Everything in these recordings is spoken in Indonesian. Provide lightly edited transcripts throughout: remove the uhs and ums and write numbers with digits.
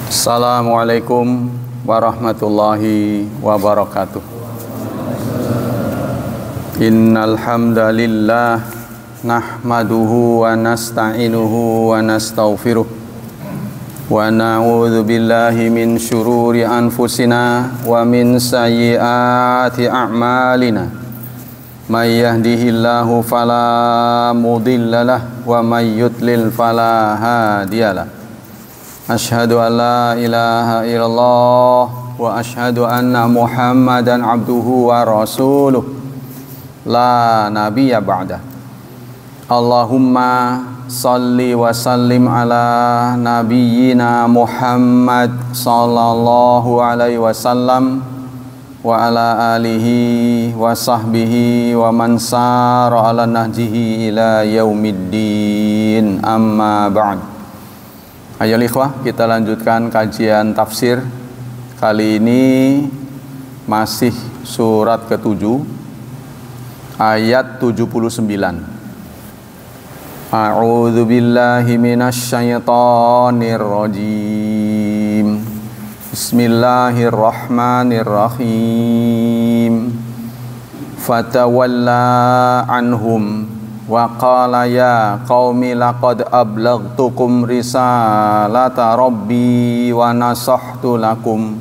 Assalamualaikum warahmatullahi wabarakatuh. Innal hamdalillah nahmaduhu wa nasta'inuhu wa nastaghfiruh wa na'udzu billahi min syururi anfusina wa min sayyiati a'malina. May yahdihillahu fala mudhillalah wa may yudlil fala hadiyalah. Asyhadu an la ilaha illallah wa asyhadu anna Muhammadan abduhu wa rasuluh la nabiyya ba'dah. Allahumma salli wa sallim ala nabiyyina Muhammad sallallahu alaihi wasallam wa ala alihi wa sahbihi wa man sara ala nahjihi ila yaumiddin, amma ba'd. Ayo ikhwah, kita lanjutkan kajian tafsir. Kali ini masih surat ke-7 ayat 79. A'udzu billahi minasyaitonir rajim. Bismillahirrahmanirrahim. Fatawalla anhum wa qala ya qaumi laqad ablaghtukum risalata rabbi wa nasahtu lakum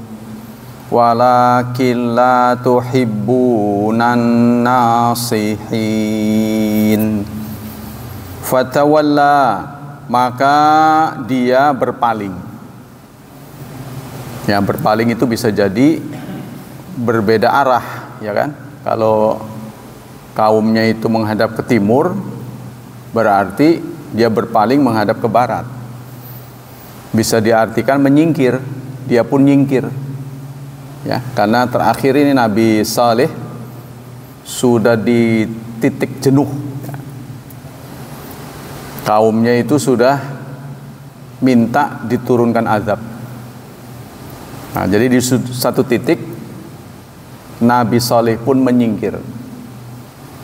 walakin la tuhibbunan nasihin. Fatawalla, maka dia berpaling. Ya, berpaling itu bisa jadi berbeda arah, ya kan? Kalau kaumnya itu menghadap ke timur, berarti dia berpaling menghadap ke barat. Bisa diartikan menyingkir, dia pun nyingkir. Ya, karena terakhir ini Nabi Saleh sudah di titik jenuh. Ya. Kaumnya itu sudah minta diturunkan azab. Nah, jadi di satu titik Nabi Saleh pun menyingkir,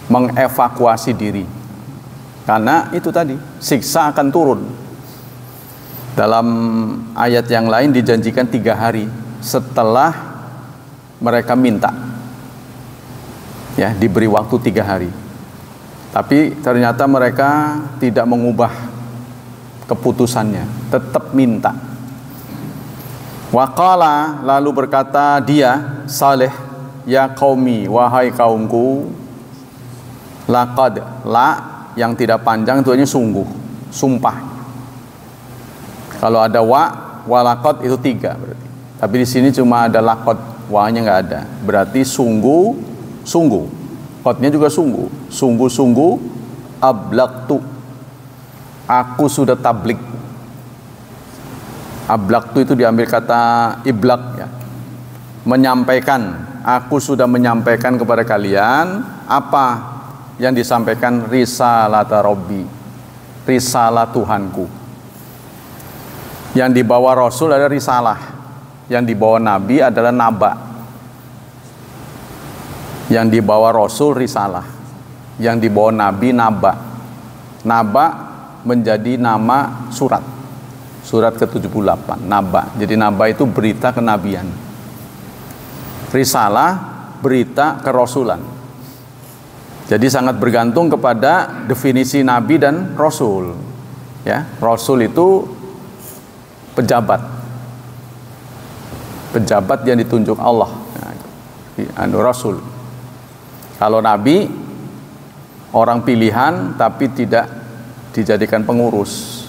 mengevakuasi diri, karena itu tadi siksa akan turun. Dalam ayat yang lain dijanjikan 3 hari setelah mereka minta, ya, diberi waktu 3 hari. Tapi ternyata mereka tidak mengubah keputusannya, tetap minta. Waqala, lalu berkata dia Saleh, ya qaumi, wahai kaumku. Laqad, la yang tidak panjang itu hanya sungguh, sumpah. Kalau ada walaqad itu 3 berarti. Tapi di sini cuma ada laqad, wa-nya nggak ada. Berarti sungguh, sungguh. Qadnya juga sungguh. Sungguh-sungguh ablaqtu. Aku sudah tablik. Ablaqtu itu diambil kata iblaq, ya. Menyampaikan. Aku sudah menyampaikan kepada kalian apa yang disampaikan, risalata Rabbi, risalah Tuhanku. Yang dibawa Rasul adalah risalah, yang dibawa Nabi adalah naba. Yang dibawa Rasul risalah, yang dibawa Nabi naba. Naba menjadi nama surat, surat ke-78, naba. Jadi naba itu berita kenabian, risalah berita kerasulan. Jadi sangat bergantung kepada definisi Nabi dan Rasul. Ya, Rasul itu pejabat, pejabat yang ditunjuk Allah. Rasul. Kalau Nabi orang pilihan tapi tidak dijadikan pengurus,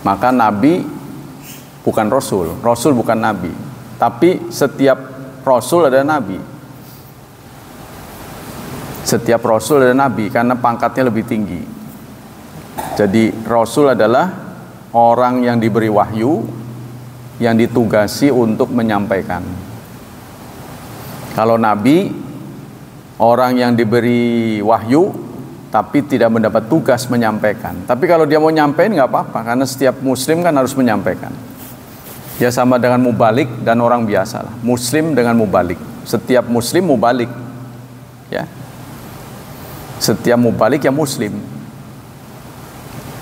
maka Nabi bukan Rasul, Rasul bukan Nabi. Tapi setiap Rasul ada Nabi. Setiap Rasul ada Nabi karena pangkatnya lebih tinggi. Jadi Rasul adalah orang yang diberi wahyu, yang ditugasi untuk menyampaikan. Kalau Nabi, orang yang diberi wahyu tapi tidak mendapat tugas menyampaikan. Tapi kalau dia mau nyampein nggak apa-apa, karena setiap muslim kan harus menyampaikan. Ya, sama dengan mubalik dan orang biasa lah. Muslim dengan mubalik. Setiap muslim mubalik. Ya. Setiap mubalik ya muslim.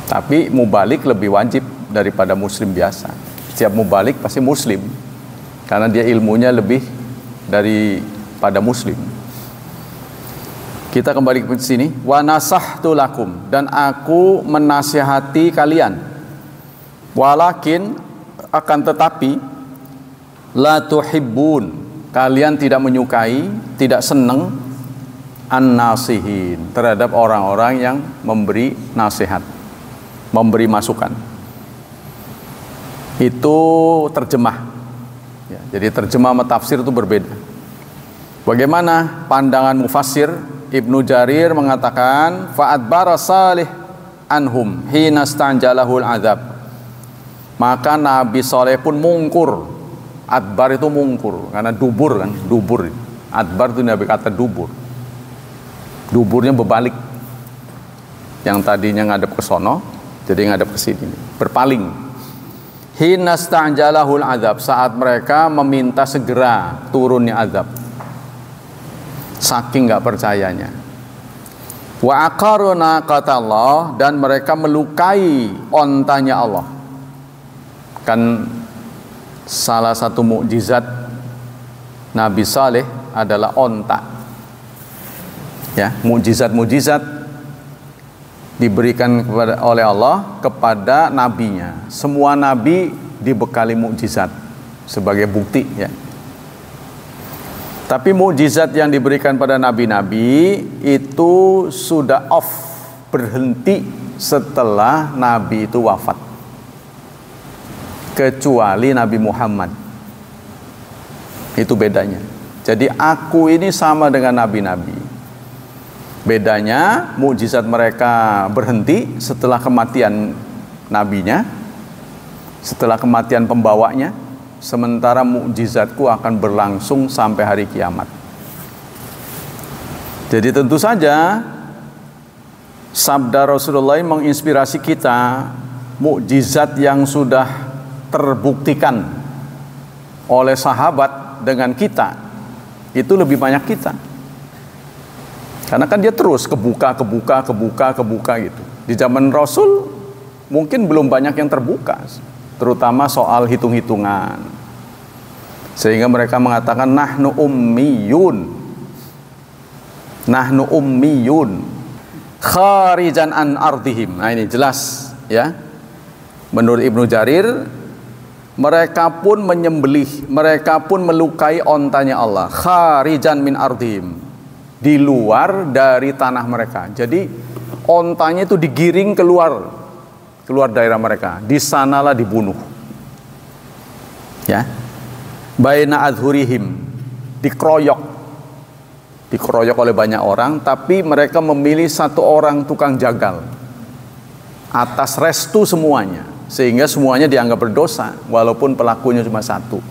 Tapi mubalik lebih wajib daripada muslim biasa. Setiap mubalik pasti muslim, karena dia ilmunya lebih daripada muslim. Kita kembali ke sini. Wa nasahtu lakum, dan aku menasihati kalian. Walakin, akan tetapi, la tuhibbun, kalian tidak menyukai, tidak senang an-nasihin, terhadap orang-orang yang memberi nasihat, memberi masukan. Itu terjemah ya, jadi terjemah sama tafsir itu berbeda. Bagaimana pandangan mufassir? Ibnu Jarir mengatakan fa'adbara salih anhum hina stanjalahul azab, maka Nabi Saleh pun mungkur. Adbar itu mungkur karena dubur kan, dubur. Adbar itu Nabi kata dubur, duburnya berbalik, yang tadinya ngadep ke sono jadi ngadep ke sini, berpaling. Hina stanjalahul azab, saat mereka meminta segera turunnya azab, saking nggak percayanya. Wa aqaruna kata Allah, dan mereka melukai ontanya Allah. Kan salah satu mukjizat Nabi Saleh adalah onta. Ya, mukjizat-mukjizat diberikan oleh Allah kepada nabinya. Semua nabi dibekali mukjizat sebagai bukti ya. Tapi mukjizat yang diberikan pada nabi-nabi itu sudah off, berhenti setelah nabi itu wafat. Kecuali Nabi Muhammad. Itu bedanya. Jadi aku ini sama dengan nabi-nabi. Bedanya mukjizat mereka berhenti setelah kematian nabinya, setelah kematian pembawanya. Sementara mukjizatku akan berlangsung sampai hari kiamat. Jadi tentu saja sabda Rasulullah menginspirasi kita. Mukjizat yang sudah terbuktikan oleh sahabat dengan kita itu lebih banyak kita. Karena kan dia terus kebuka gitu. Di zaman Rasul mungkin belum banyak yang terbuka, terutama soal hitung-hitungan. Sehingga mereka mengatakan nahnu ummiyun kharijan an ardihim. Nah ini jelas ya. Menurut Ibnu Jarir, mereka pun menyembelih, mereka pun melukai ontanya Allah, kharijan min ardihim, di luar dari tanah mereka. Jadi ontanya itu digiring keluar daerah mereka, di sanalah dibunuh. Ya. Baina adhurihim, dikeroyok oleh banyak orang, tapi mereka memilih satu orang tukang jagal atas restu semuanya, sehingga semuanya dianggap berdosa walaupun pelakunya cuma satu.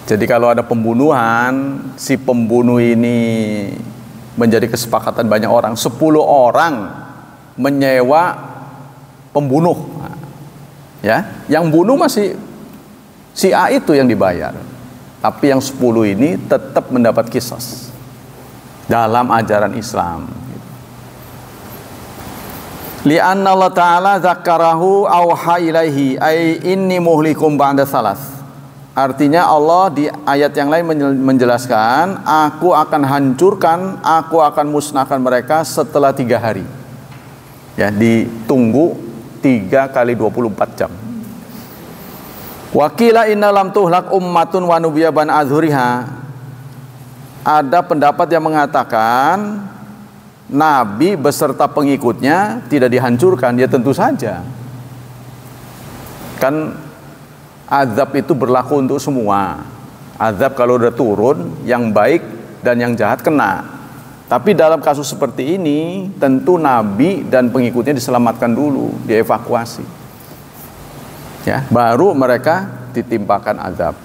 Jadi kalau ada pembunuhan, si pembunuh ini menjadi kesepakatan banyak orang, 10 orang menyewa pembunuh. Ya, yang bunuh masih si A itu yang dibayar. Tapi yang 10 ini tetap mendapat qisas dalam ajaran Islam. Li'anna Allah Ta'ala zakarahu awha ilaihi ay inni muhlikum ba'da salas. Artinya Allah di ayat yang lain menjelaskan, aku akan hancurkan, aku akan musnahkan mereka setelah 3 hari. Ya, ditunggu 3 kali 24 jam. Wakila inna lam tuhlak ummatun wa nubiya ban azhuriha. Ada pendapat yang mengatakan Nabi beserta pengikutnya tidak dihancurkan. Ya tentu saja. Kan azab itu berlaku untuk semua. Azab kalau udah turun, yang baik dan yang jahat kena. Tapi dalam kasus seperti ini, tentu Nabi dan pengikutnya diselamatkan dulu, dievakuasi. Ya, baru mereka ditimpakan azab.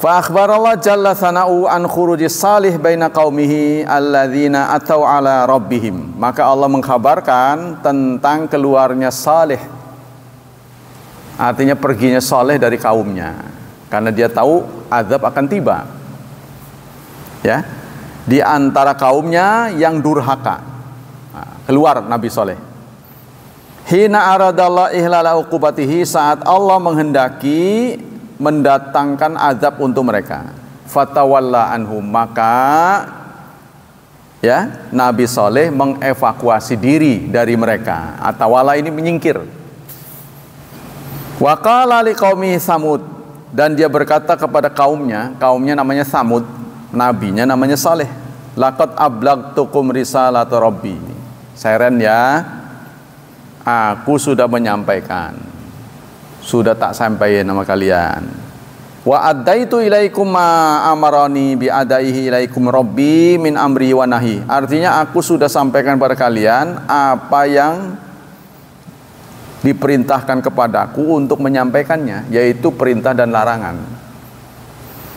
Fa akhbarallah jalla sana'u an khurujis salih baina qaumihi alladzina atau ala rabbihim. Maka Allah mengkhabarkan tentang keluarnya Saleh. Artinya perginya Saleh dari kaumnya, karena dia tahu azab akan tiba. Ya, di antara kaumnya yang durhaka. Nah, keluar Nabi Saleh. Hina aradallah ihlala uqubatihi, saat Allah menghendaki mendatangkan azab untuk mereka. Fatawalla anhum, maka ya Nabi Saleh mengevakuasi diri dari mereka. Atawalla ini menyingkir. Wa qala liqaumi Samud, dan dia berkata kepada kaumnya namanya Samud, nabinya namanya Saleh. Laqad ablagtukum risalata rabbi. Seren ya, aku sudah menyampaikan, sudah tak sampaikan nama kalian. Wa addaitu ilaikum ma amarani bi adaihi ilaikum rabbi min amri wa nahi. Artinya aku sudah sampaikan pada kalian apa yang diperintahkan kepadaku untuk menyampaikannya, yaitu perintah dan larangan.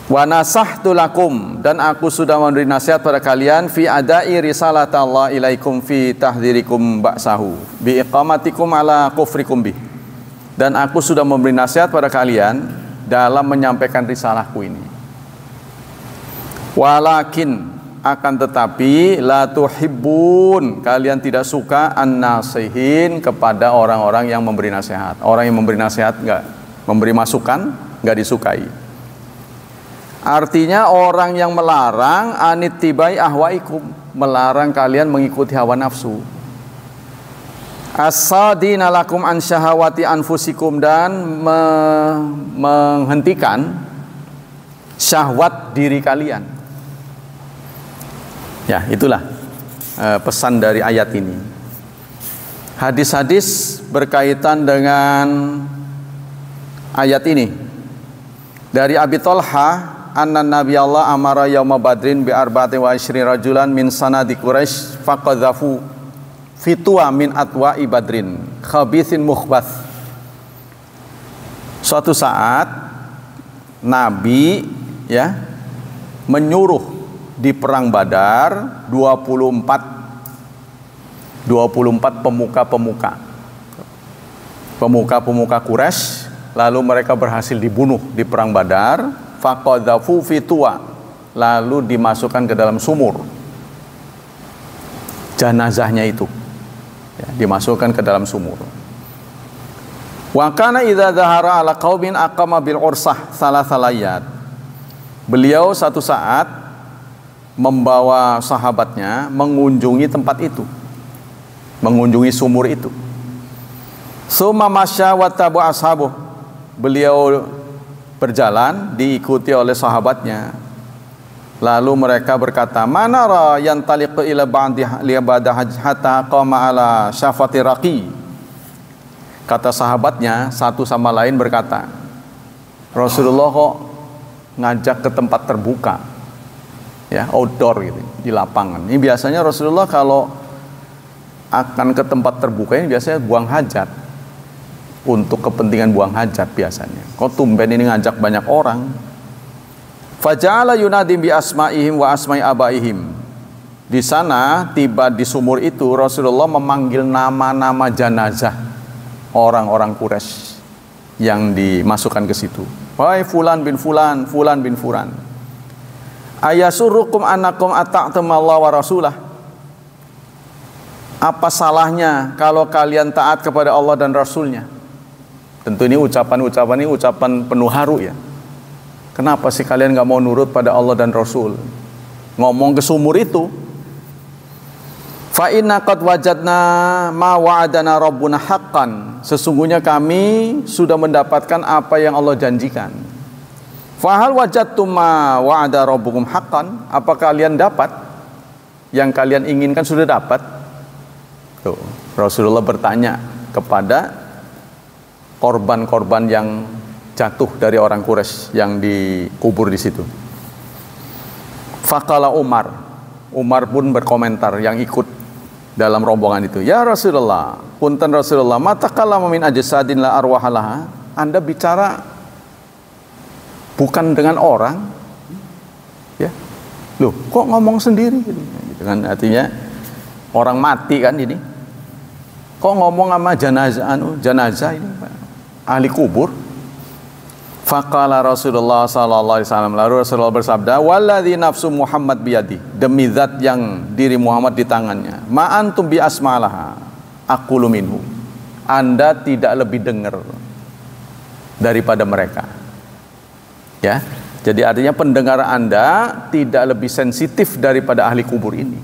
Wa nasahtu lakum, dan aku sudah memberi nasihat pada kalian fi adai risalatallah ilaikum fi tahdhirikum ba'sahu bi iqamatikum ala kufrikum bih. Dan aku sudah memberi nasihat pada kalian dalam menyampaikan risalahku ini. Walakin, akan tetapi, la tuhibbun, kalian tidak suka an-nasihin, kepada orang-orang yang memberi nasihat. Orang yang memberi nasihat enggak, memberi masukan enggak disukai. Artinya orang yang melarang anittibai ahwaikum, melarang kalian mengikuti hawa nafsu. As-sadina lakum an syahawati anfusikum, dan menghentikan syahwat diri kalian. Ya, itulah pesan dari ayat ini. Hadis-hadis berkaitan dengan ayat ini. Dari Abi Thalha, anna Nabi Allah amara yauma badrin bi arba'ati wa ishri rajulan min sanadi Quraisy faqadhafu fitwa min atwa'i badrin khabithin mukhbath. Suatu saat Nabi ya menyuruh di perang Badar 24 pemuka Quraisy, lalu mereka berhasil dibunuh di perang Badar. Faqadhafu fitwa, lalu dimasukkan ke dalam sumur jenazahnya itu. Ya, dimasukkan ke dalam sumur. Wa kana idza dhahara ala qaumin aqama bil ursah salasalayat. Beliau satu saat membawa sahabatnya mengunjungi tempat itu, mengunjungi sumur itu. Summa masya wa tabu ashabuh. Beliau berjalan diikuti oleh sahabatnya. Lalu mereka berkata, manara yantaliqu ila ba'di liyabadah hatta qama ala syafati raqi. Kata sahabatnya satu sama lain berkata, Rasulullah kok ngajak ke tempat terbuka, ya, outdoor gitu, di lapangan. Ini biasanya Rasulullah kalau akan ke tempat terbuka ini biasanya buang hajat, untuk kepentingan buang hajat biasanya. Kok tumben ini ngajak banyak orang? Faja'ala yunadim bi asma'ihim wa asma'i abaihim. Di sana, tiba di sumur itu, Rasulullah memanggil nama-nama jenazah orang-orang Quraisy yang dimasukkan ke situ. Wahai fulan bin fulan, fulan bin fulan. Ayasurukum anakum ata'tum Allah wa rasulah. Apa salahnya kalau kalian taat kepada Allah dan Rasulnya? Tentu ini ucapan penuh haru ya. Kenapa sih kalian gak mau nurut pada Allah dan Rasul? Ngomong ke sumur itu. Fa inna qad wajadna ma wa'adana rabbuna haqqan. Sesungguhnya kami sudah mendapatkan apa yang Allah janjikan. Fa hal wajadtum ma wa'ada rabbukum haqqan? Apa kalian dapat yang kalian inginkan? Sudah dapat? Tuh, Rasulullah bertanya kepada korban-korban yang jatuh dari orang Quraisy yang dikubur di situ. Faqala Umar pun berkomentar, yang ikut dalam rombongan itu. Ya Rasulullah, punten Rasulullah, matakallama min ajsadin la arwahalaha. Anda bicara bukan dengan orang, ya? Loh, kok ngomong sendiri? Gitu kan, artinya orang mati kan ini. Kok ngomong sama jenazah ini, ahli kubur? Faqala Rasulullah sallallahu alaihi wasallam, lalu Rasulullah bersabda, walladzi nafsu Muhammad biyadi, demi zat yang diri Muhammad di tangannya, ma antum bi asmalaha aqulu minhu. Anda tidak lebih dengar daripada mereka. Ya. Jadi artinya pendengar Anda tidak lebih sensitif daripada ahli kubur ini.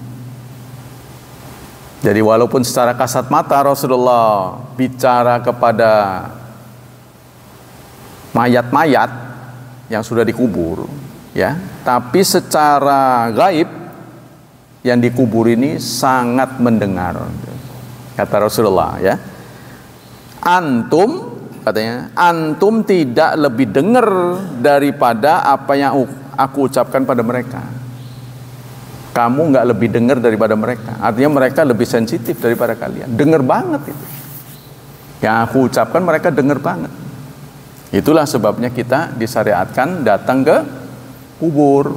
Jadi walaupun secara kasat mata Rasulullah bicara kepada mayat-mayat yang sudah dikubur, ya, tapi secara gaib yang dikubur ini sangat mendengar. Kata Rasulullah, ya. Katanya, antum tidak lebih dengar daripada apa yang aku ucapkan pada mereka. Kamu nggak lebih dengar daripada mereka. Artinya mereka lebih sensitif daripada kalian. Dengar banget itu. Yang aku ucapkan mereka dengar banget. Itulah sebabnya kita disyariatkan datang ke kubur.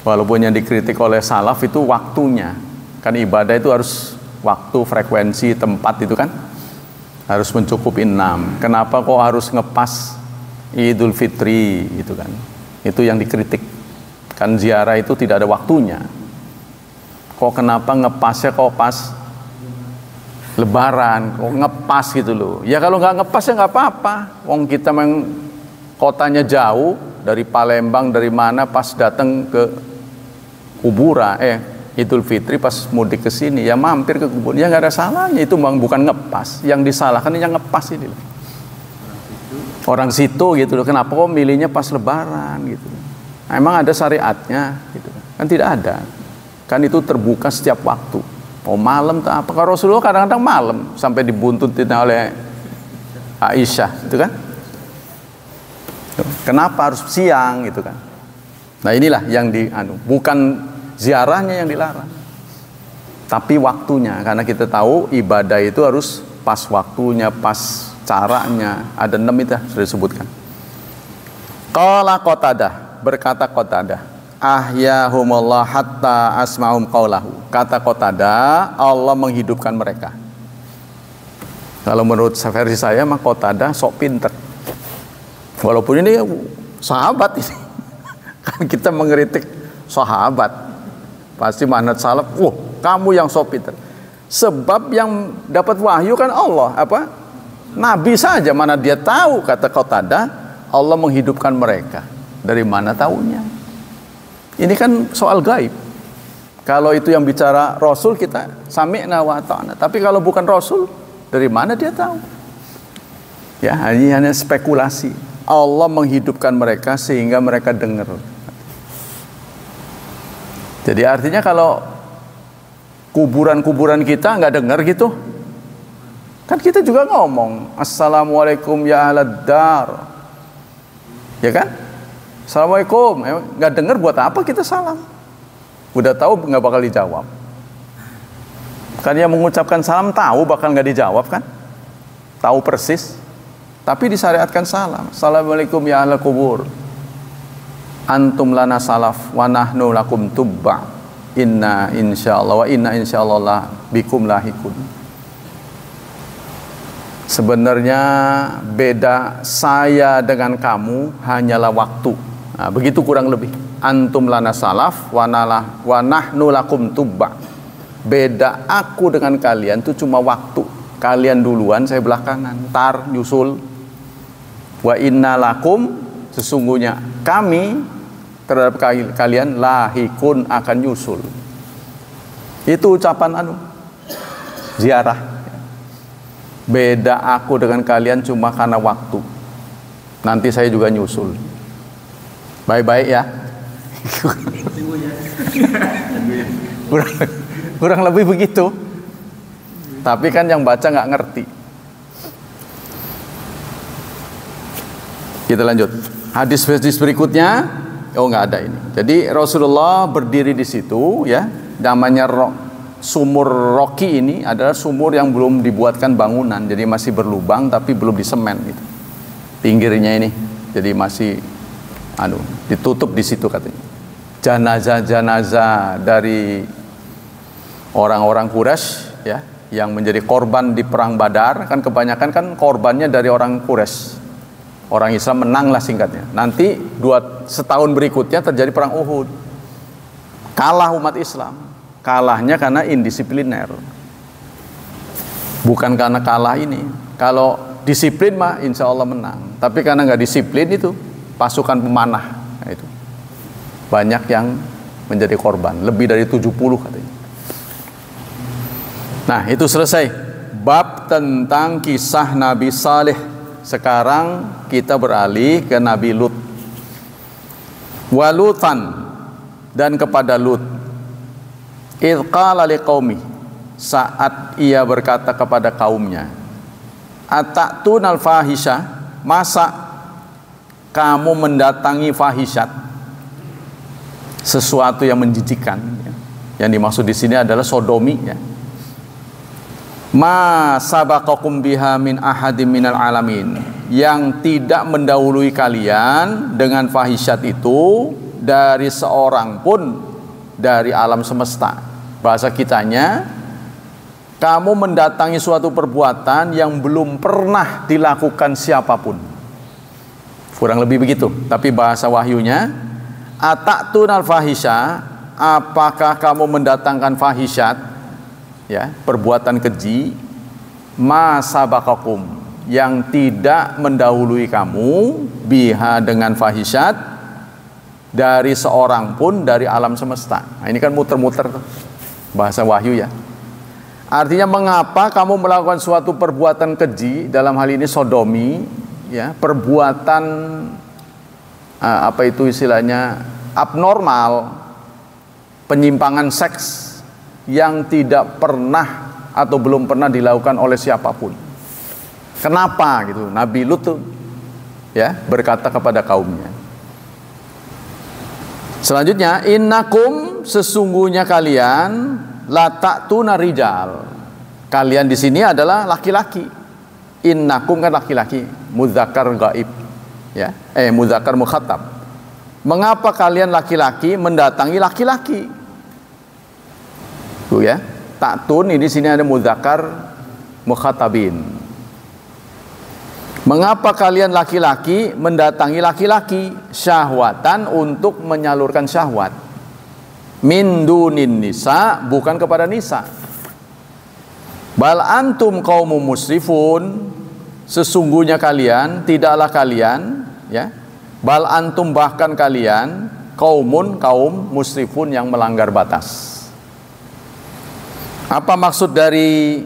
Walaupun yang dikritik oleh salaf itu waktunya. Kan ibadah itu harus waktu, frekuensi, tempat itu kan harus mencukupi 6. Kenapa kok harus ngepas Idul Fitri gitu kan? Itu yang dikritik. Kan ziarah itu tidak ada waktunya. Kok kenapa ngepasnya kok pas Lebaran? Kok ngepas gitu loh? Ya kalau nggak ngepas ya nggak apa-apa. Wong kita memang kotanya jauh dari Palembang dari mana pas datang ke kuburan Idul Fitri pas mudik ke sini ya mampir ke kubur, ya nggak ada salahnya. Itu bang bukan ngepas, yang disalahkan yang ngepas ini loh. Orang situ gitu loh, kenapa kok milihnya pas Lebaran gitu? Nah, emang ada syariatnya gitu kan? Tidak ada, kan itu terbuka setiap waktu. Oh malam tak apa? Kalau Rasulullah kadang-kadang malam sampai dibuntutin oleh Aisyah itu kan? Kenapa harus siang gitu kan? Nah inilah yang bukan ziarahnya yang dilarang, tapi waktunya, karena kita tahu ibadah itu harus pas waktunya, pas caranya. Ada 6 itu sudah disebutkan. Qala Qatadah, berkata Qatadah, ahyahumullah hatta asma'um qaulahu. Kata Qatadah, Allah menghidupkan mereka. Kalau menurut versi saya mah Qatadah sok pinter. Walaupun ini sahabat ini. Kan kita mengkritik sahabat. Pasti manhaj salaf, kamu yang sok pinter. Sebab yang dapat wahyu kan Allah, Nabi saja, mana dia tahu. Kata Qatadah, Allah menghidupkan mereka. Dari mana tahunya? Ini kan soal gaib. Kalau itu yang bicara Rasul, kita sami'na wa ata'na. Tapi kalau bukan Rasul, dari mana dia tahu? Ya, ini hanya spekulasi. Allah menghidupkan mereka sehingga mereka dengar. Jadi artinya kalau kuburan-kuburan kita nggak dengar gitu, kan kita juga ngomong assalamualaikum ya ahlad dar, ya kan? Assalamualaikum, nggak dengar buat apa kita salam? Udah tahu nggak bakal dijawab. Kan yang mengucapkan salam tahu bakal nggak dijawab kan? Tahu persis. Tapi disyariatkan salam. Assalamualaikum ya ahlal kubur. Antum lana salaf wa nahnu lakum tubba. Inna insyaallah wa inna insyaallah bikum lahikun. Sebenarnya beda saya dengan kamu hanyalah waktu. Nah, begitu kurang lebih. Antum lana salaf wa nahnu lakum tubba. Beda aku dengan kalian itu cuma waktu. Kalian duluan, saya belakangan. Tar nyusul. Wa inna lakum, sesungguhnya kami terhadap kalian lahikun, akan nyusul. Itu ucapan ziarah. Beda aku dengan kalian cuma karena waktu. Nanti saya juga nyusul. Baik-baik ya. kurang lebih begitu. Tapi kan yang baca nggak ngerti. Kita lanjut. Hadis berikutnya, nggak ada ini. Jadi Rasulullah berdiri di situ, ya, namanya sumur Roki ini adalah sumur yang belum dibuatkan bangunan, jadi masih berlubang tapi belum disemen gitu. Pinggirnya ini, jadi masih ditutup di situ katanya. Jenazah-jenazah dari orang-orang Quraisy, ya, yang menjadi korban di perang Badar, kan kebanyakan kan korbannya dari orang Quraisy. Orang Islam menang lah singkatnya. Nanti setahun berikutnya terjadi perang Uhud. Kalah umat Islam. Kalahnya karena indisipliner. Bukan karena kalah ini. Kalau disiplin mah insya Allah menang. Tapi karena nggak disiplin itu pasukan pemanah. Nah, itu banyak yang menjadi korban. Lebih dari 70 katanya. Nah itu selesai. Bab tentang kisah Nabi Saleh. Sekarang kita beralih ke Nabi Lut. Walutan, dan kepada Lut. Idh qala liqaumi, saat ia berkata kepada kaumnya, atatun al-fahisha, masa kamu mendatangi fahisat, sesuatu yang menjijikkan. Yang dimaksud di sini adalah sodomi, ya. Ma sabaqakum biha min ahadim minal alamin, yang tidak mendahului kalian dengan fahisat itu dari seorang pun dari alam semesta. Bahasa kitanya, kamu mendatangi suatu perbuatan yang belum pernah dilakukan siapapun. Kurang lebih begitu. Tapi bahasa wahyunya, atatun al-fahisha, apakah kamu mendatangkan fahisat, ya, perbuatan keji, ma sabaqakum, yang tidak mendahului kamu biha dengan fahisat dari seorang pun dari alam semesta. Nah, ini kan muter-muter bahasa wahyu, ya. Artinya mengapa kamu melakukan suatu perbuatan keji, dalam hal ini sodomi, ya, perbuatan apa itu istilahnya abnormal, penyimpangan seks yang tidak pernah atau belum pernah dilakukan oleh siapapun. Kenapa gitu? Nabi Lut tuh, ya, berkata kepada kaumnya. Selanjutnya, innakum, sesungguhnya kalian, la ta'tuna rijal. Kalian di sini adalah laki-laki. Innakum kan laki-laki, mudzakkar gaib, ya. Mudzakkar mukhatab. Mengapa kalian laki-laki mendatangi laki-laki? Tuh, ya. Ta'tun ini sini ada mudzakkar mukhatabin. Mengapa kalian laki-laki mendatangi laki-laki? Syahwatan, untuk menyalurkan syahwat. Min dunin nisa, bukan kepada nisa. Bal antum qaumun musrifun, sesungguhnya kalian, tidaklah kalian, ya. Bal antum, bahkan kalian, kaum musrifun, yang melanggar batas. Apa maksud dari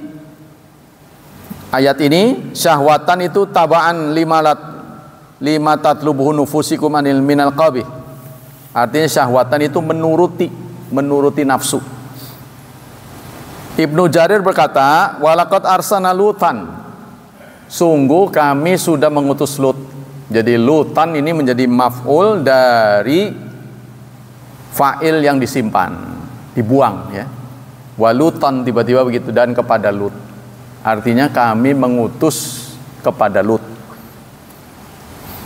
ayat ini? Syahwatan itu tabaan lima tatlubuhu nufusikum anil minal qabih. Artinya syahwatan itu menuruti nafsu. Ibnu Jarir berkata, walaqad arsalna Lutan, sungguh kami sudah mengutus Lut. Jadi Lutan ini menjadi maf'ul dari fa'il yang disimpan, dibuang, ya. Walutan, tiba-tiba begitu, dan kepada Lut. Artinya kami mengutus kepada Lut.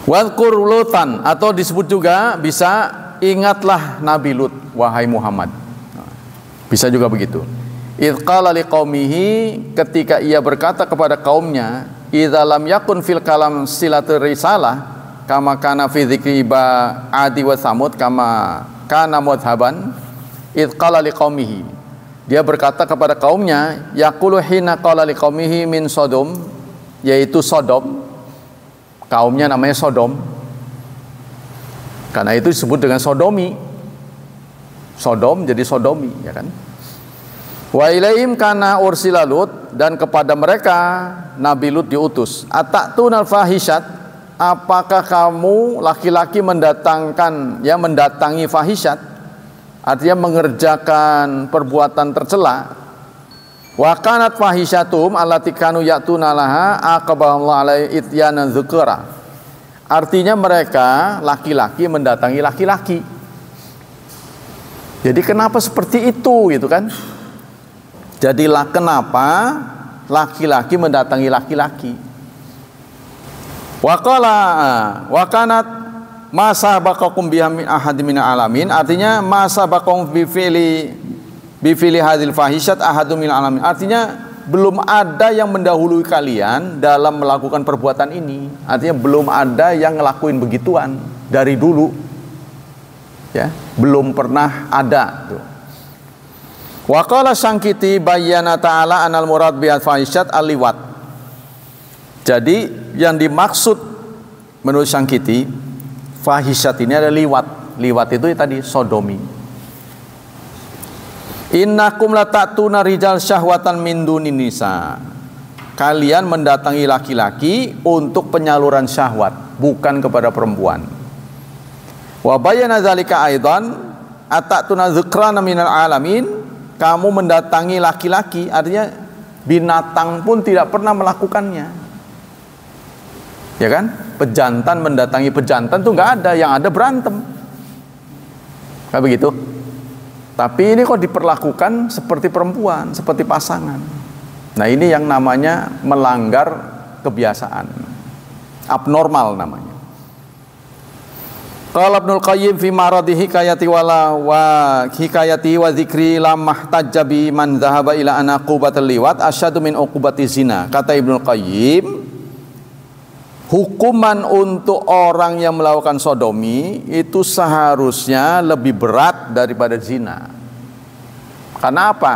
Wadhkur Lutan, atau disebut juga bisa ingatlah Nabi Lut, wahai Muhammad. Bisa juga begitu. Idh qala liqaumihi, ketika ia berkata kepada kaumnya, idza lam yakun fil kalam silatur risalah kama kana fi dzikri adi wa samud kama kana mudhaban. Idh qala liqaumihi, dia berkata kepada kaumnya, yaqulu hina qala liqaumihi min Sodom, yaitu Sodom. Kaumnya namanya Sodom. Karena itu disebut dengan sodomi. Sodom jadi sodomi, ya kan? Wa ilaihim kana ursila Lut, dan kepada mereka Nabi Lut diutus. Atatun al-fahishat, apakah kamu laki-laki mendatangi fahishat? Artinya mengerjakan perbuatan tercela. Wa kanat fahishatum allati kanu ya'tuna laha aqaballahu alai ityanan dzukura. Artinya mereka laki-laki mendatangi laki-laki. Jadi kenapa seperti itu, gitu kan? Jadilah kenapa laki-laki mendatangi laki-laki. Wa qala wa kanat masa baqakum biha min ahadin minal alamin, artinya masa baqakum bi fi'li hadhil fahishat ahadun minal alamin, artinya belum ada yang mendahului kalian dalam melakukan perbuatan ini. Artinya belum ada yang ngelakuin begituan dari dulu, ya, belum pernah ada tuh. Wa qala Sangkiti bayyana ta'ala anal murad bi al-fahisyat al-liwat. Jadi yang dimaksud menurut Sangkiti fahisyat ini ada liwat. Liwat itu tadi sodomi. Innakum la ta'tuna rijal syahwatan min dunin nisa. Kalian mendatangi laki-laki untuk penyaluran syahwat, bukan kepada perempuan. Wa bayyana dzalika aidan atatuna dzukrana minal alamin. Kamu mendatangi laki-laki, artinya binatang pun tidak pernah melakukannya. Ya kan? Pejantan mendatangi pejantan tuh nggak ada, yang ada berantem. Kayak begitu. Tapi ini kok diperlakukan seperti perempuan, seperti pasangan. Nah, ini yang namanya melanggar kebiasaan. Abnormal namanya. Qala Ibnul Qayyim fi maradi hikayati wa dzikri lamah tajjabi man dhahaba ila an uqubatul liwat asyadu min uqubati zina. Kata Ibnul Qayyim, hukuman untuk orang yang melakukan sodomi itu seharusnya lebih berat daripada zina. Karena apa?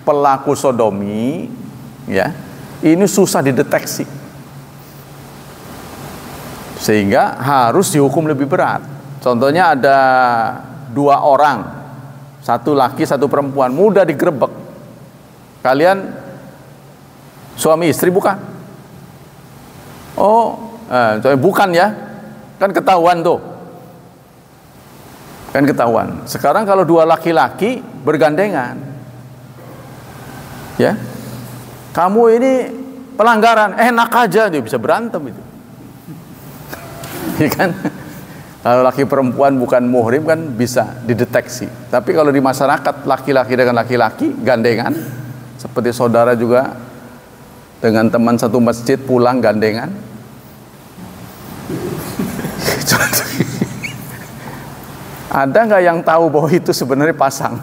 Pelaku sodomi ya, ini susah dideteksi. Sehingga harus dihukum lebih berat. Contohnya ada 2 orang, satu laki satu perempuan, mudah digerebek. Kalian suami istri bukan? Oh, bukan ya, kan ketahuan tuh, kan ketahuan. Sekarang kalau 2 laki-laki bergandengan, ya, kamu ini pelanggaran, enak aja, dia bisa berantem itu. Ya kan? Kalau laki perempuan bukan muhrim kan bisa dideteksi. Tapi kalau di masyarakat laki-laki dengan laki-laki gandengan, seperti saudara juga dengan teman satu masjid pulang gandengan. Ada nggak yang tahu bahwa itu sebenarnya pasang?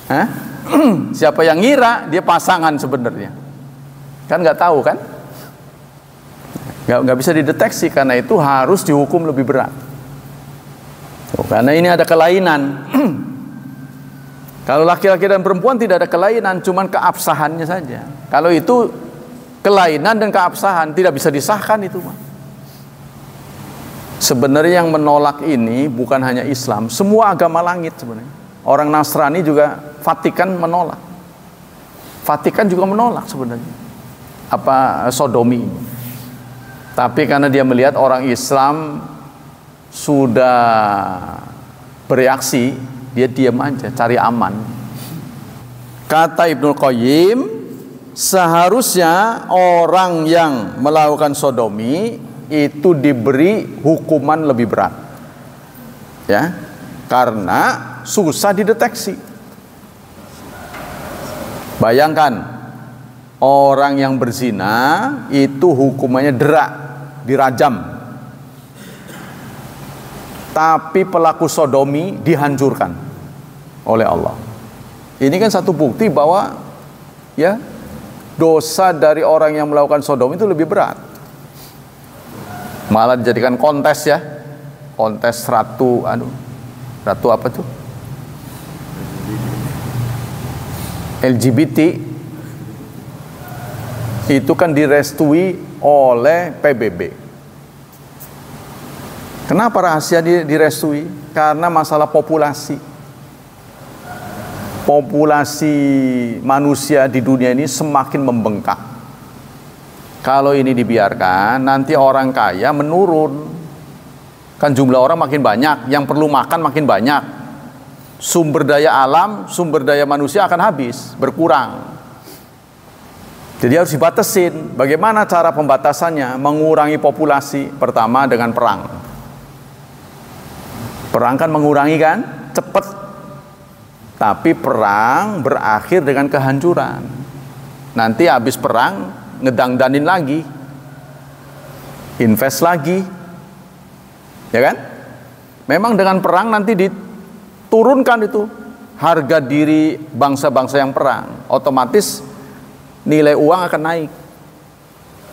Hah? Siapa yang ngira dia pasangan sebenarnya? Kan nggak tahu kan? Nggak bisa dideteksi, karena itu harus dihukum lebih berat. Karena ini ada kelainan. Kalau laki-laki dan perempuan tidak ada kelainan, cuman keabsahannya saja. Kalau itu kelainan dan keabsahan tidak bisa disahkan itu. Sebenarnya yang menolak ini bukan hanya Islam, semua agama langit sebenarnya. Orang Nasrani juga, Vatikan menolak. Vatikan juga menolak sebenarnya sodomi ini. Tapi karena dia melihat orang Islam sudah bereaksi, dia diam aja, cari aman. Kata Ibnul Qayyim, seharusnya orang yang melakukan sodomi itu diberi hukuman lebih berat, ya, karena susah dideteksi. Bayangkan, orang yang berzina itu hukumannya derak, dirajam. Tapi pelaku sodomi dihancurkan oleh Allah. Ini kan satu bukti bahwa ya, dosa dari orang yang melakukan sodomi itu lebih berat. Malah dijadikan kontes ya. Kontes ratu apa tuh? LGBT. Itu kan direstui oleh PBB. Kenapa rahasia direstui? Karena masalah populasi. Populasi manusia di dunia ini semakin membengkak. Kalau ini dibiarkan, nanti orang kaya menurun. Kan jumlah orang makin banyak, yang perlu makan makin banyak. Sumber daya alam, sumber daya manusia akan habis, berkurang. Jadi harus dibatasin. Bagaimana cara pembatasannya? Mengurangi populasi. Pertama dengan perang. Perang kan mengurangi kan? Cepat. Tapi perang berakhir dengan kehancuran. Nanti habis perang ngedangdanin lagi. Invest lagi. Ya kan? Memang dengan perang nanti diturunkan itu harga diri bangsa-bangsa yang perang. Otomatis nilai uang akan naik.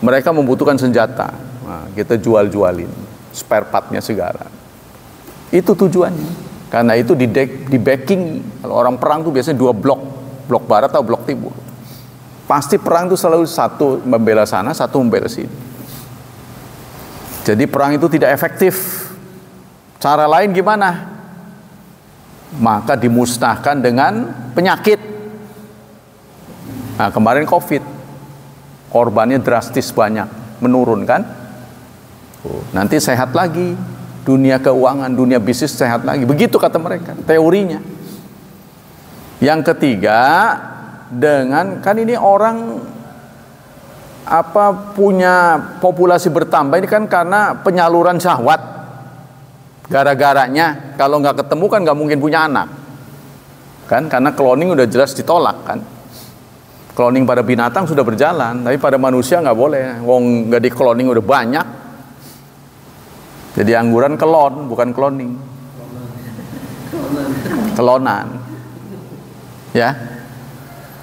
Mereka membutuhkan senjata. Nah, kita jual-jualin spare partnya segala. Itu tujuannya. Karena itu di backing. Kalau orang perang tuh biasanya dua blok, blok barat atau blok timur. Pasti perang itu selalu satu membela sana, satu membela sini. Jadi perang itu tidak efektif. Cara lain gimana? Maka dimusnahkan dengan penyakit. Nah, kemarin COVID, korbannya drastis banyak, menurun kan? Nanti sehat lagi. Dunia keuangan, dunia bisnis sehat lagi. Begitu kata mereka, teorinya. Yang ketiga, dengan kan ini orang punya populasi bertambah ini kan karena penyaluran syahwat. Gara-garanya kalau nggak ketemu kan nggak mungkin punya anak. Kan karena cloning udah jelas ditolak kan. Cloning pada binatang sudah berjalan, tapi pada manusia nggak boleh. Wong nggak di cloning udah banyak. Jadi angguran kelon, bukan cloning. Kelonan. Ya.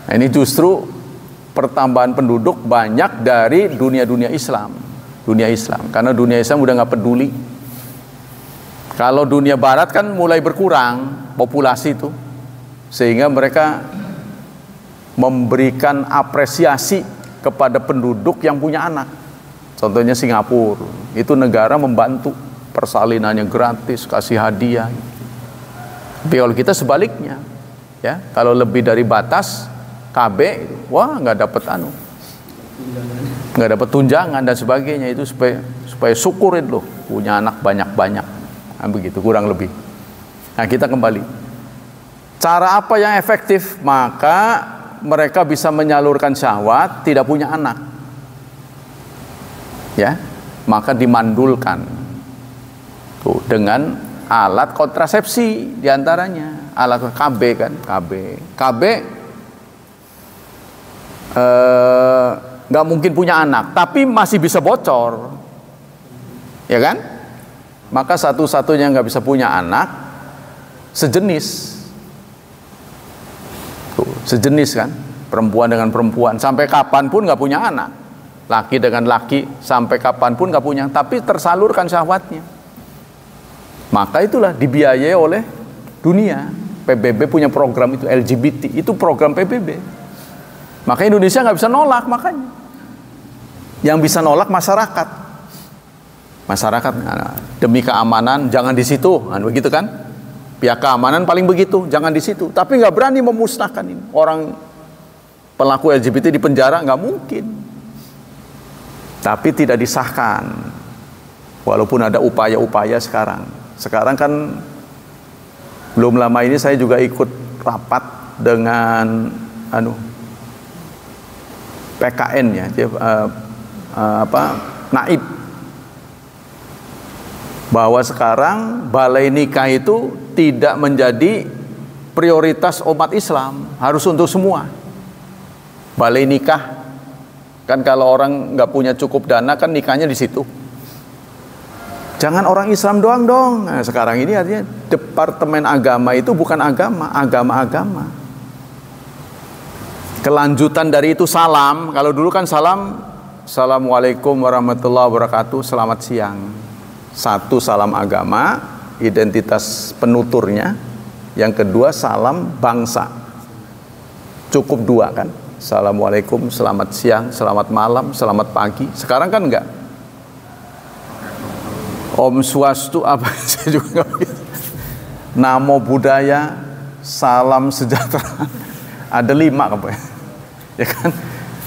Nah, ini justru pertambahan penduduk banyak dari dunia Islam. Dunia Islam. Karena dunia Islam udah nggak peduli. Kalau dunia barat kan mulai berkurang populasi itu. Sehingga mereka memberikan apresiasi kepada penduduk yang punya anak. Contohnya Singapura, itu negara membantu persalinannya gratis, kasih hadiah. Tapi kalau kita sebaliknya, ya, kalau lebih dari batas KB, wah nggak dapat nggak dapat tunjangan dan sebagainya. Itu supaya syukurin loh punya anak banyak-banyak. Nah, begitu kurang lebih. Nah, kita kembali. Cara apa yang efektif? Maka mereka bisa menyalurkan syahwat, tidak punya anak. Ya, maka dimandulkan tuh dengan alat kontrasepsi diantaranya alat KB kan, KB nggak mungkin punya anak, tapi masih bisa bocor, ya kan? Maka satu-satunya nggak bisa punya anak sejenis, tuh, sejenis kan, perempuan dengan perempuan sampai kapanpun nggak punya anak. Laki dengan laki sampai kapanpun gak punya, tapi tersalurkan syahwatnya. Maka itulah dibiayai oleh dunia. PBB punya program itu, LGBT, itu program PBB. Maka Indonesia gak bisa nolak makanya. Yang bisa nolak masyarakat. Masyarakat demi keamanan jangan di situ, begitu kan? Pihak keamanan paling begitu, jangan di situ. Tapi gak berani memusnahkan ini. Orang pelaku LGBT di penjara gak mungkin. Tapi tidak disahkan. Walaupun ada upaya-upaya sekarang. Sekarang kan belum lama ini saya juga ikut rapat dengan PKN ya, Naib. Bahwa sekarang balai nikah itu tidak menjadi prioritas umat Islam, harus untuk semua. Balai nikah kan kalau orang nggak punya cukup dana kan nikahnya di situ. Jangan orang Islam doang dong. Nah, sekarang ini artinya Departemen Agama itu bukan agama-agama. Kelanjutan dari itu salam. Kalau dulu kan salam, Assalamualaikum warahmatullahi wabarakatuh, selamat siang. Satu salam agama, identitas penuturnya. Yang kedua salam bangsa. Cukup dua kan. Assalamualaikum, selamat siang, selamat malam, selamat pagi. Sekarang kan enggak. Om Swastu apa saya juga enggak. Namo Buddhaya, salam sejahtera. Ada 5 apa ya kan?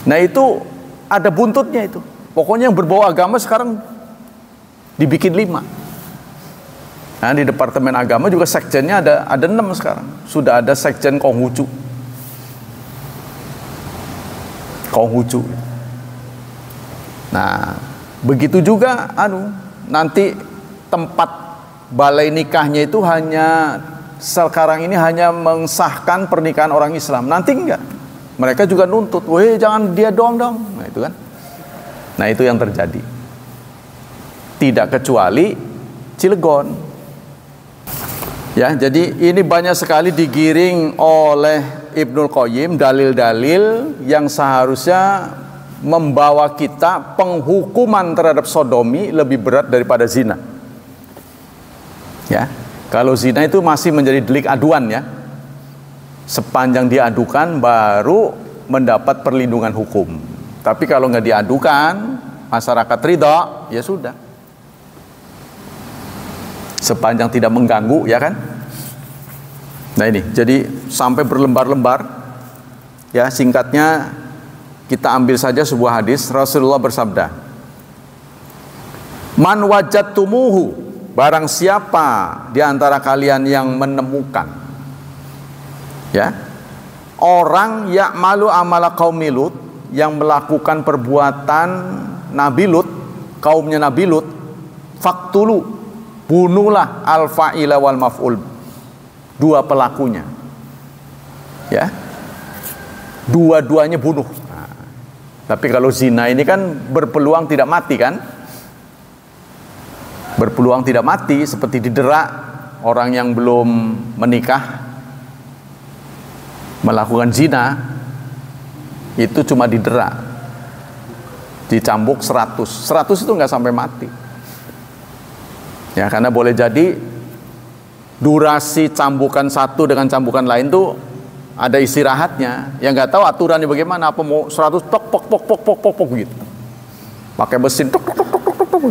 Nah itu ada buntutnya itu. Pokoknya yang berbau agama sekarang dibikin 5. Nah di Departemen Agama juga sekjennya ada 6 sekarang. Sudah ada sekjen Konghucu. Nah, begitu juga nanti tempat balai nikahnya itu hanya sekarang ini hanya mengesahkan pernikahan orang Islam. Nanti enggak. Mereka juga nuntut, "Weh, jangan dia doang dong." Nah, itu kan. Nah, itu yang terjadi. Tidak kecuali Cilegon. Ya, jadi ini banyak sekali digiring oleh Ibnul Qayyim dalil-dalil yang seharusnya membawa kita penghukuman terhadap sodomi lebih berat daripada zina. Ya, Kalau zina itu masih menjadi delik aduan ya. Sepanjang diadukan baru mendapat perlindungan hukum. Tapi kalau nggak diadukan, masyarakat ridha, ya sudah. Sepanjang tidak mengganggu, ya kan? Nah ini, jadi sampai berlembar-lembar, ya singkatnya kita ambil saja sebuah hadis. Rasulullah bersabda, "Man wajadtumuhu, barang siapa di antara kalian yang menemukan, ya, orang ya'malu amala qaumi Lut, yang melakukan perbuatan Nabi Lut, kaumnya Nabi Lut, faktulu, bunuhlah al-fa'ila wal maf'ul, dua pelakunya, ya, dua-duanya bunuh." Nah, tapi kalau zina ini kan berpeluang tidak mati kan, berpeluang tidak mati, seperti diderak orang yang belum menikah melakukan zina, itu cuma diderak, dicambuk 100 itu nggak sampai mati ya, karena boleh jadi durasi cambukan satu dengan cambukan lain tuh ada istirahatnya, yang nggak tahu aturannya bagaimana, apa mau 100 tok pok pok pok pok pok pok gitu, pakai mesin tok tok tok tok tok tok,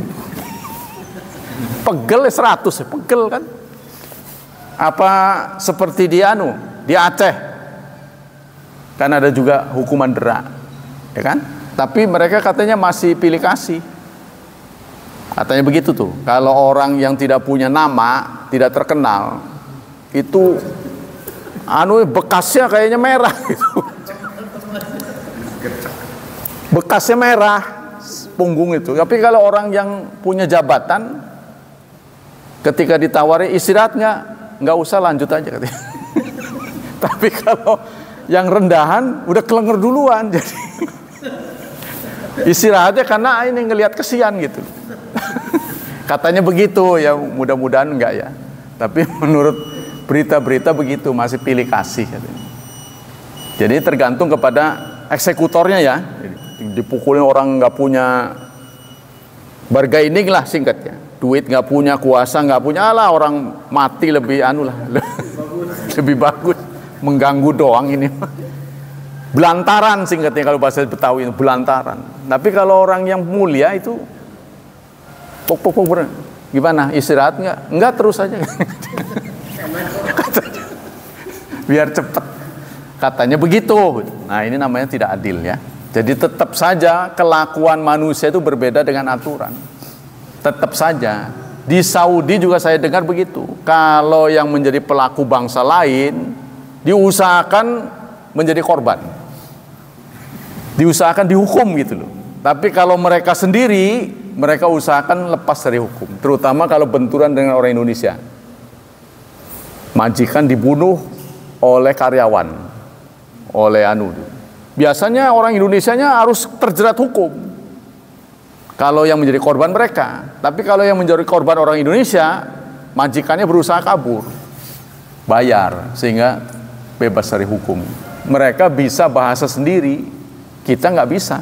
pegel 100 ya, pegel kan, apa seperti di Aceh kan ada juga hukuman derak, ya kan? Tapi mereka katanya masih pilih kasih, katanya begitu tuh. Kalau orang yang tidak punya nama, tidak terkenal, itu bekasnya kayaknya merah gitu. Bekasnya merah punggung itu. Tapi kalau orang yang punya jabatan, ketika ditawari istirahat nggak usah, lanjut aja katanya. Tapi kalau yang rendahan udah kelenger duluan, jadi istirahatnya karena ini ngelihat kesian gitu. Katanya begitu ya, mudah-mudahan enggak ya. Tapi menurut berita-berita begitu, masih pilih kasih katanya. Jadi tergantung kepada eksekutornya ya. Dipukulin orang nggak punya bargaining lah singkatnya. Duit nggak punya, kuasa nggak punya, lah orang mati lebih lebih bagus. Mengganggu doang ini, belantaran singkatnya kalau bahasa Betawi itu, belantaran. Tapi kalau orang yang mulia itu pok gimana, istirahat nggak terus aja. Biar cepet, katanya begitu. Nah ini namanya tidak adil ya. Jadi tetap saja kelakuan manusia itu berbeda dengan aturan, tetap saja. Di Saudi juga saya dengar begitu, kalau yang menjadi pelaku bangsa lain diusahakan menjadi korban, diusahakan dihukum gitu loh. Tapi kalau mereka sendiri, mereka usahakan lepas dari hukum, terutama kalau benturan dengan orang Indonesia. Majikan dibunuh oleh karyawan, oleh biasanya orang Indonesianya harus terjerat hukum kalau yang menjadi korban mereka. Tapi kalau yang menjadi korban orang Indonesia, majikannya berusaha kabur, bayar, sehingga bebas dari hukum. Mereka bisa bahasa sendiri, kita nggak bisa.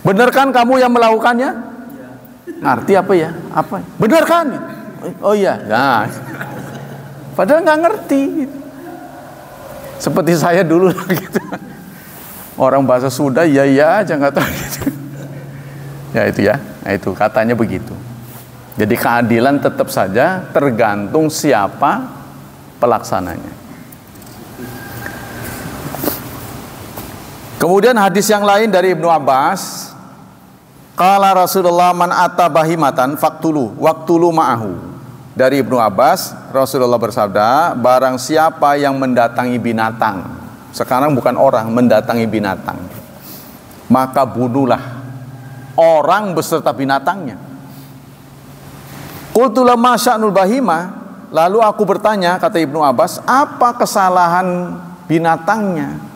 Benar kan kamu yang melakukannya? Ngerti apa ya? Apa? Benar kan? Oh iya. Nah, padahal nggak ngerti. Seperti saya dulu gitu. Orang bahasa Sunda ya aja nggak tahu gitu. Ya itu ya. Nah itu katanya begitu. Jadi keadilan tetap saja tergantung siapa pelaksananya. Kemudian hadis yang lain dari Ibnu Abbas, qala Rasulullah man ata bahimatan faktulu waktulu ma'ahu. Dari Ibnu Abbas, Rasulullah bersabda, barang siapa yang mendatangi binatang, sekarang bukan orang, mendatangi binatang, maka bunuhlah orang beserta binatangnya. Qultu lamma sya'nul bahimah, lalu aku bertanya, kata Ibnu Abbas, apa kesalahan binatangnya?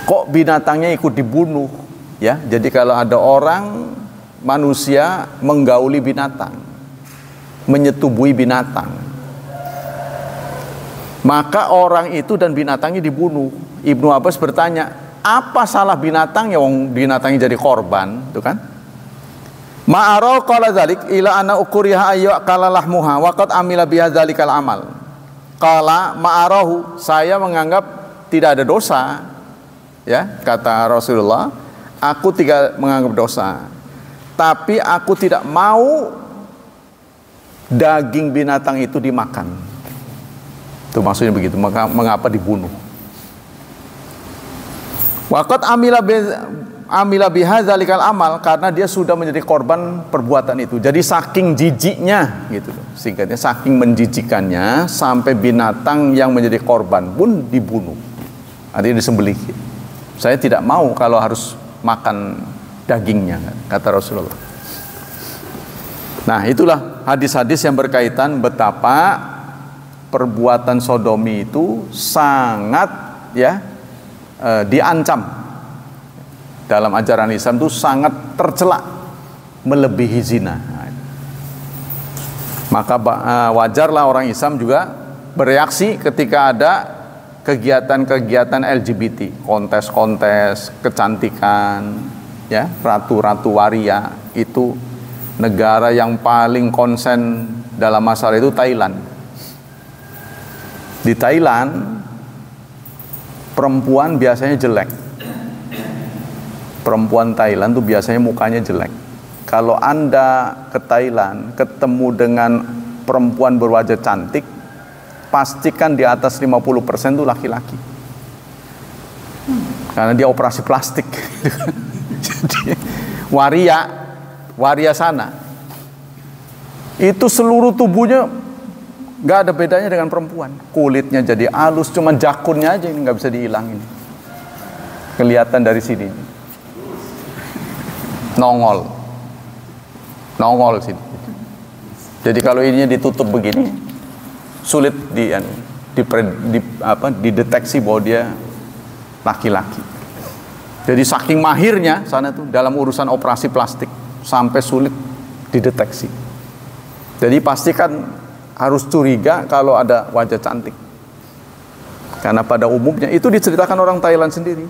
Kok binatangnya ikut dibunuh? Ya, jadi kalau ada orang, manusia menggauli binatang, menyetubui binatang, maka orang itu dan binatangnya dibunuh. Ibnu Abbas bertanya, apa salah binatangnya? Wong binatangnya jadi korban, itu kan? Ma'ara qala dzalik ila anna ukriha ayya qala lahmuha wa qad amila biha dzalikal amal. Qala ma'arahu, saya menganggap tidak ada dosa. Ya, kata Rasulullah, aku tidak menganggap dosa. Tapi aku tidak mau daging binatang itu dimakan. Itu maksudnya begitu. Maka mengapa dibunuh? Waqat amila biha dzalikal amal, karena dia sudah menjadi korban perbuatan itu. Jadi saking jijiknya gitu loh. Singkatnya saking menjijikannya sampai binatang yang menjadi korban pun dibunuh. Artinya disembelih. Saya tidak mau kalau harus makan dagingnya, kata Rasulullah. Nah, itulah hadis-hadis yang berkaitan betapa perbuatan sodomi itu sangat diancam. Dalam ajaran Islam itu sangat tercela, melebihi zina. Maka wajarlah orang Islam juga bereaksi ketika ada kegiatan-kegiatan LGBT, kontes-kontes kecantikan, ya, ratu-ratu waria. Itu negara yang paling konsen dalam masalah itu Thailand. Di Thailand perempuan biasanya jelek. Perempuan Thailand tuh biasanya mukanya jelek. Kalau Anda ke Thailand ketemu dengan perempuan berwajah cantik, pastikan di atas 50% itu laki-laki. Karena dia operasi plastik. Jadi waria sana itu seluruh tubuhnya nggak ada bedanya dengan perempuan. Kulitnya jadi halus, cuma jakunnya aja yang nggak bisa dihilangin. Kelihatan dari sini. Nongol sini. Jadi kalau ininya ditutup begini, sulit dideteksi bahwa dia laki-laki. Jadi saking mahirnya sana tuh dalam urusan operasi plastik sampai sulit dideteksi. Jadi pastikan harus curiga kalau ada wajah cantik. Karena pada umumnya itu diceritakan orang Thailand sendiri.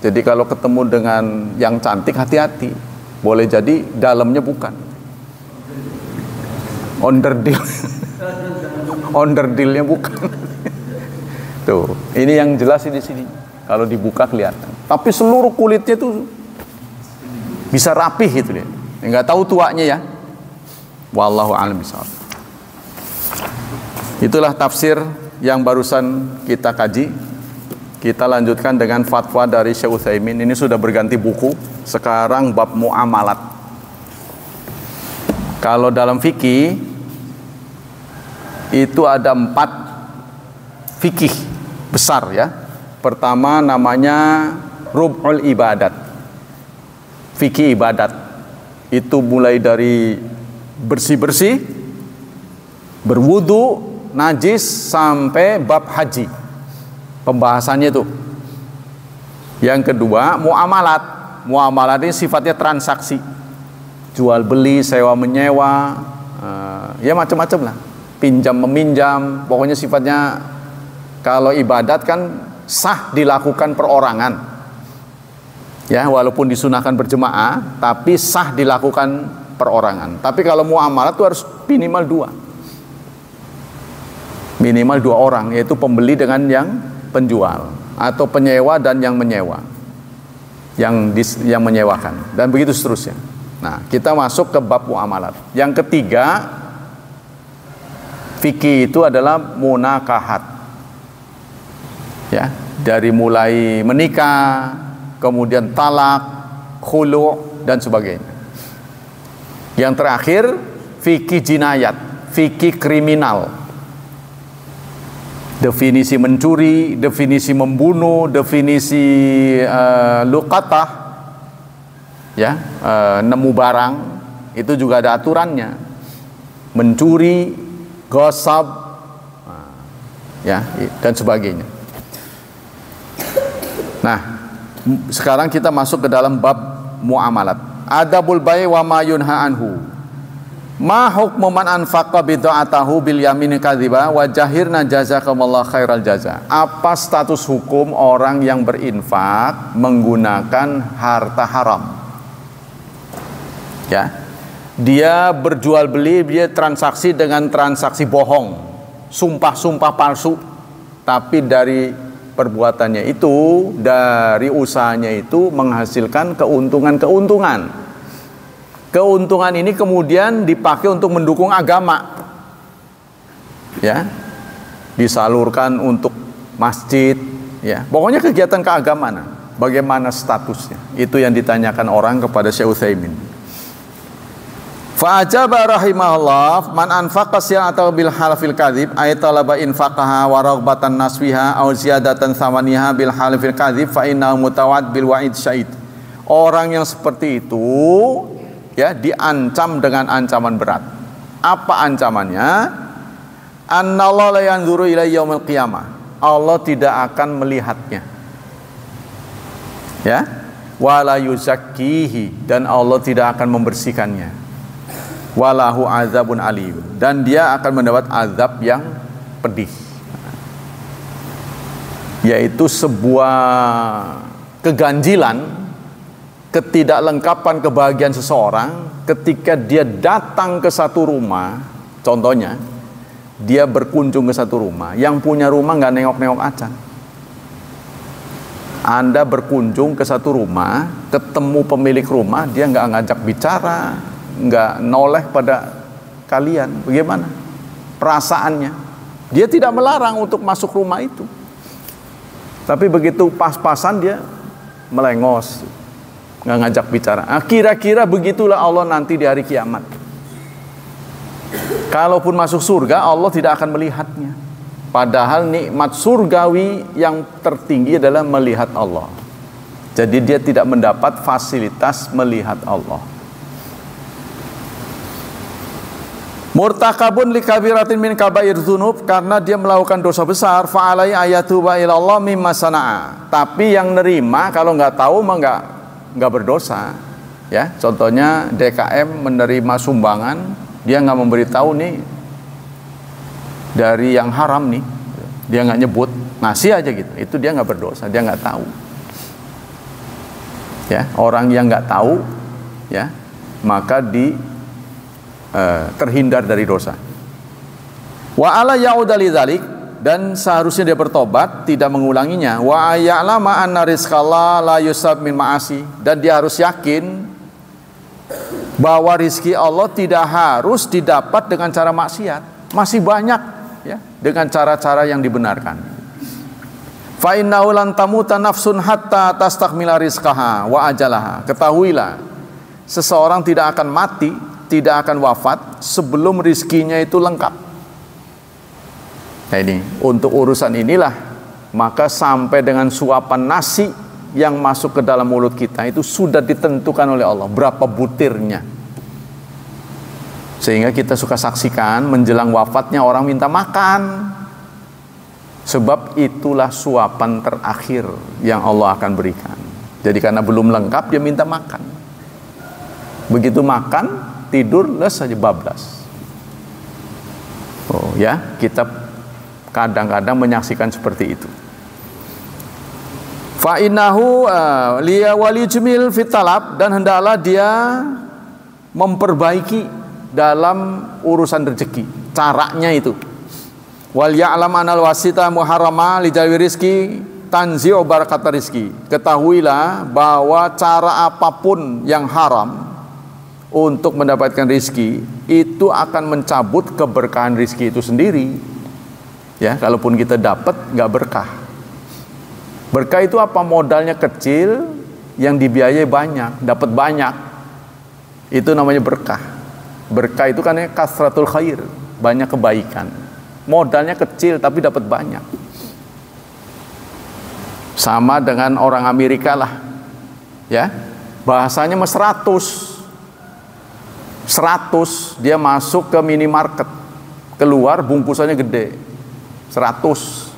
Jadi kalau ketemu dengan yang cantik, hati-hati. Boleh jadi dalamnya bukan. Onderdilnya bukan. Tuh, ini yang jelas di sini. Kalau dibuka kelihatan. Tapi seluruh kulitnya tuh bisa rapih gitu deh. Enggak tahu tuanya ya. Wallahu a'lam bishawab. Itulah tafsir yang barusan kita kaji. Kita lanjutkan dengan fatwa dari Syekh Utsaimin. Ini sudah berganti buku. Sekarang bab muamalat. Kalau dalam fikih itu ada 4 fikih besar ya. Pertama namanya rub'ul ibadat. Fikih ibadat. Itu mulai dari bersih-bersih, berwudu, najis sampai bab haji. Pembahasannya itu. Yang kedua, muamalat. Muamalat ini sifatnya transaksi. Jual beli, sewa menyewa, ya macam-macam lah. Pinjam meminjam, pokoknya sifatnya kalau ibadat kan sah dilakukan perorangan. Ya, walaupun disunahkan berjemaah, tapi sah dilakukan perorangan. Tapi kalau muamalat itu harus minimal 2. Minimal 2 orang, yaitu pembeli dengan yang penjual atau penyewa dan yang menyewa, yang menyewakan, dan begitu seterusnya. Nah, kita masuk ke bab muamalat. Yang ketiga, fikih itu adalah munakahat. Ya, dari mulai menikah, kemudian talak, khulu' dan sebagainya. Yang terakhir, fikih jinayat, fikih kriminal. Definisi mencuri, definisi membunuh, definisi luqatah, ya, nemu barang, itu juga ada aturannya. Mencuri, ghasab, ya, dan sebagainya. Nah, sekarang kita masuk ke dalam bab muamalat. Adabul bai' wa ma yunha anhu. Ma hukmu man anfaqa bid'atahu bil yamin kadziba wa jahirna jazakumullah khairal jaza. Apa status hukum orang yang berinfak menggunakan harta haram? Ya. Dia berjual beli, dia transaksi dengan transaksi bohong, sumpah-sumpah palsu, tapi dari perbuatannya itu, dari usahanya itu menghasilkan keuntungan-keuntungan. Keuntungan ini kemudian dipakai untuk mendukung agama. Ya. Disalurkan untuk masjid, ya. Pokoknya kegiatan keagamaan. Bagaimana statusnya? Itu yang ditanyakan orang kepada Syekh Utsaimin. Fa'ajaba rahimahullah man anfaqa atau bil halfil kadzib ay talaba infaqaha wa raghbatan naswiha aw ziyadatan thamaniha bil halfil kadzib fa innahu mutawad bil wa'id syait. Orang yang seperti itu ya diancam dengan ancaman berat. Apa ancamannya? Annallaha la yanzuru ila yaumil qiyamah. Allah tidak akan melihatnya. Ya, wala yuzakkihi, dan Allah tidak akan membersihkannya. Walahu azabun alim, dan dia akan mendapat azab yang pedih, yaitu sebuah keganjilan, ketidaklengkapan kebahagiaan seseorang ketika dia datang ke satu rumah. Contohnya, dia berkunjung ke satu rumah, yang punya rumah nggak nengok-nengok acan. Anda berkunjung ke satu rumah, ketemu pemilik rumah, dia nggak ngajak bicara, nggak noleh pada kalian. Bagaimana perasaannya? Dia tidak melarang untuk masuk rumah itu, tapi begitu pas-pasan dia melengos, nggak ngajak bicara. Kira-kira begitulah Allah nanti di hari kiamat. Kalaupun masuk surga, Allah tidak akan melihatnya. Padahal nikmat surgawi yang tertinggi adalah melihat Allah. Jadi dia tidak mendapat fasilitas melihat Allah. Murtakabun likabiratin min kabair dzunub, karena dia melakukan dosa besar, fa'alai ayatuba ilallah mimma sana'a. Tapi yang nerima kalau nggak tahu mah nggak berdosa. Ya, contohnya DKM menerima sumbangan, dia nggak memberitahu nih dari yang haram nih, dia nggak nyebut, ngasih aja gitu, itu dia nggak berdosa, dia nggak tahu. Ya, orang yang nggak tahu, ya, maka terhindar dari dosa. Wa ala ya'uda lidzalik, dan seharusnya dia bertobat, tidak mengulanginya. Wa ya'lama anna rizqallah la yusab min ma'asi, dan dia harus yakin bahwa rizki Allah tidak harus didapat dengan cara maksiat. Masih banyak ya dengan cara-cara yang dibenarkan. Fa innahu lan tamuta nafsun hatta tastakmila rizqaha wa ajalaha. Ketahuilah, seseorang tidak akan mati, tidak akan wafat sebelum rizkinya itu lengkap. Nah ini, untuk urusan inilah maka sampai dengan suapan nasi yang masuk ke dalam mulut kita itu sudah ditentukan oleh Allah berapa butirnya. Sehingga kita suka saksikan menjelang wafatnya orang minta makan. Sebab itulah suapan terakhir yang Allah akan berikan. Jadi karena belum lengkap dia minta makan. Begitu makan, tidur, les saja bablas. Oh ya, kita kadang-kadang menyaksikan seperti itu. Fa innahu liya walijmil fitalab, dan hendaklah dia memperbaiki dalam urusan rezeki, caranya itu. Wal ya'lam anal wasita muharrama li jalwi rizki tanzi'u barakat rizki. Ketahuilah bahwa cara apapun yang haram untuk mendapatkan rizki itu akan mencabut keberkahan rizki itu sendiri. Ya, kalaupun kita dapat nggak berkah. Berkah itu apa? Modalnya kecil, yang dibiayai banyak, dapat banyak. Itu namanya berkah. Berkah itu kan kasratul khair, banyak kebaikan. Modalnya kecil tapi dapat banyak. Sama dengan orang Amerika lah. Ya. Bahasanya 100 dia masuk ke minimarket, keluar bungkusannya gede. 100.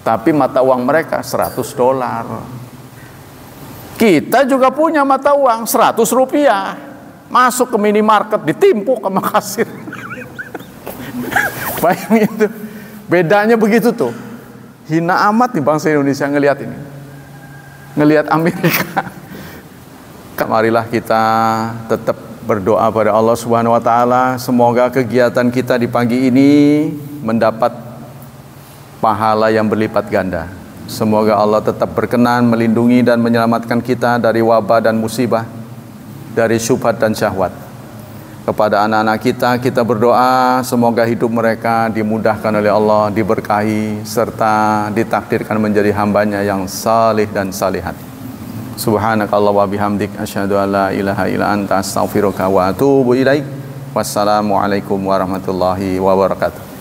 Tapi mata uang mereka $100. Kita juga punya mata uang $100. Masuk ke minimarket ditimpuk sama kasir. Bayangin itu. Bedanya begitu tuh. Hina amat nih bangsa Indonesia ngelihat ini. Ngelihat Amerika. Marilah kita tetap berdoa pada Allah Subhanahu wa taala semoga kegiatan kita di pagi ini mendapat pahala yang berlipat ganda. Semoga Allah tetap berkenan melindungi dan menyelamatkan kita dari wabah dan musibah, dari syubhat dan syahwat. Kepada anak-anak kita berdoa semoga hidup mereka dimudahkan oleh Allah, diberkahi, serta ditakdirkan menjadi hambanya yang salih dan salihat. Subhanakallah wa bihamdik asyhadu an la ilaha illa anta astaghfiruka wa atubu ilaik. Wassalamualaikum warahmatullahi wabarakatuh.